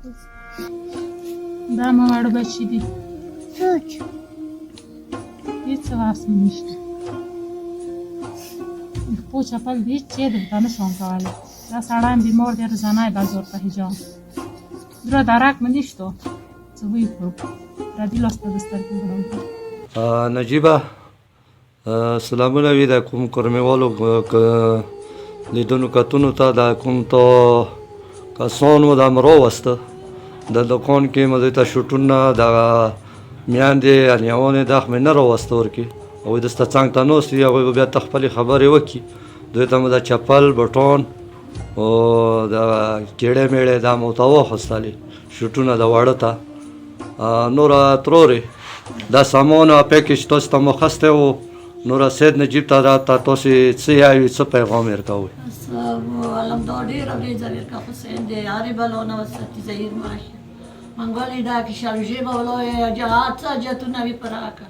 دا مو واړه بچي دي څوک هېڅ واس مې نشته د پښو چپل دي هېڅ چی درته نه شم کولی دا سړی هم بیمار دی روزانه یې باید ورته حجام دوره درک مې نشته څه ویې کړو راځي لاس ته د سترګې وګړم نجیبه سلامونه وي د کوم کورمېوالو لیدونو کتونو ته د کوم تو کسان مو دا م راوسته د دکان کې مو دوی ته شوټونه د میندې انیاوانې دغه مې نه راوسته ورکې هغوی دسته څنګ ته ناست وي هغوی به بیا ته خپلې خبرې وکړي دوی ته مو د چپل بټان او د کیړې میړې دا مو ورته واخیستلې شوټونه د واړه ته نوره ترورې دا سامان پیکج تاسو ته مو اخیستی و نوره سید نجیب ته راته تاسې څه یاوي څه پیغام یې ورکوئ والله دا ډېره ورېځه ورکړه حسین دی هرې بلونه وساتي زهیر ماشي منګولې دا کې شالوژې به ولوی څه حاجتونه وي په راکړه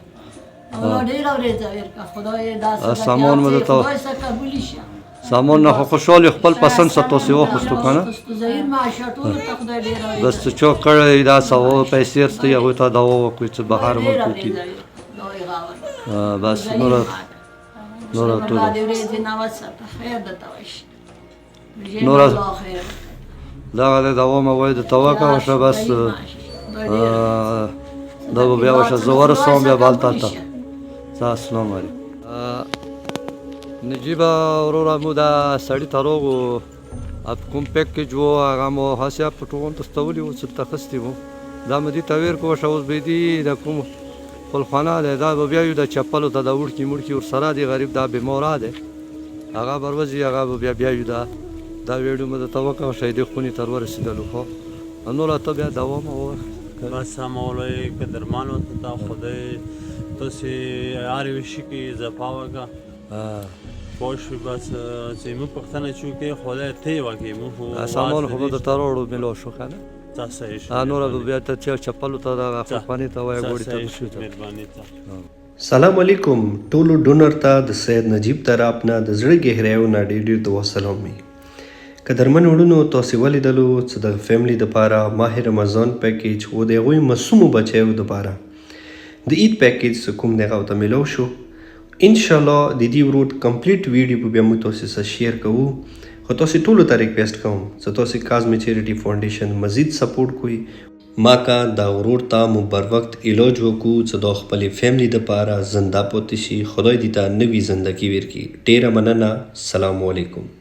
والله ډېره ورېځه ورکړه خدای داسې سامان مو درته خدای څه قبولي شه سامان نه خو خوشحال یو خپل پسند څه تاسې واخیستو که نه زهیر ماشي ټولو ته خدای ډېره بس څه چا کړی دا څه پیسې ورسته هغوی ته دوا وکړئ څه بهر ملکو کې بس نوره ټوله نوره دغه دی دوا مې وایي درته وکړه وشه بس دا به بیا وشه زه ورسوم بیا به هلته ته السلام علیکم نجیبه وروره مو دا سړي ته راغو کوم پیکج و هغه مو هسې په ټوغون ته ستولي وو څه ته اخیستي وو دا مې دې ته ویر کړو وشه اوس به یې دي د کوم خپلخانه دی دا به بیا یو د چپلو ته د وړکي مړکي ورسره دی غریب دا بیماره دی هغه به ورځي هغه به بیا یو دا ویډیو مې درته وکړه وشه یې دې خونې ته ورسېدلو خو نوره ته بیا دوا مې ووایه بس مولوی قدرمان ورته ته خدای تاسې هر یو شي کې اضافه وکړه پوه شوې بس چې موږ پوښتنه چې وکړې خدای ته یې وکړې موږ سامان خو به درته راوړو میلاو شو که نه صحیح شو نوره به بیا ته چپلو ته دغه خپلخانې ته وایه ګوړې ته به شو مهرباني ته سلام علیکم ټولو ډونر ته د سید نجیب طرف نه د زړه گهرایو نه ډېر ډېر دعا سلام وي قدرمن وړونو تاسې ولیدلو چې د فیملی دپاره ماه رمضان پیکیج و د هغوی معصومو بچیو دپاره د عید پیکیج څه کوم دی هغه ورته میلاو شو انشاءالله د دې ورور کمپلیټ ویډیو به بیا موږ تاسې سره شیر کوو خو تاسې ټولو ته ریکویسټ کوم چې تاسې کازمی چیریټي فاونډیشن مزید سپورټ کوئ ما کا دا ورور ته مو بر وخت علاج وکړو چې دا خپلې فیملی دپاره زنده پاتې شي خدای دې ته نوې زندګي ورکړي ډېره مننه سلام علیکم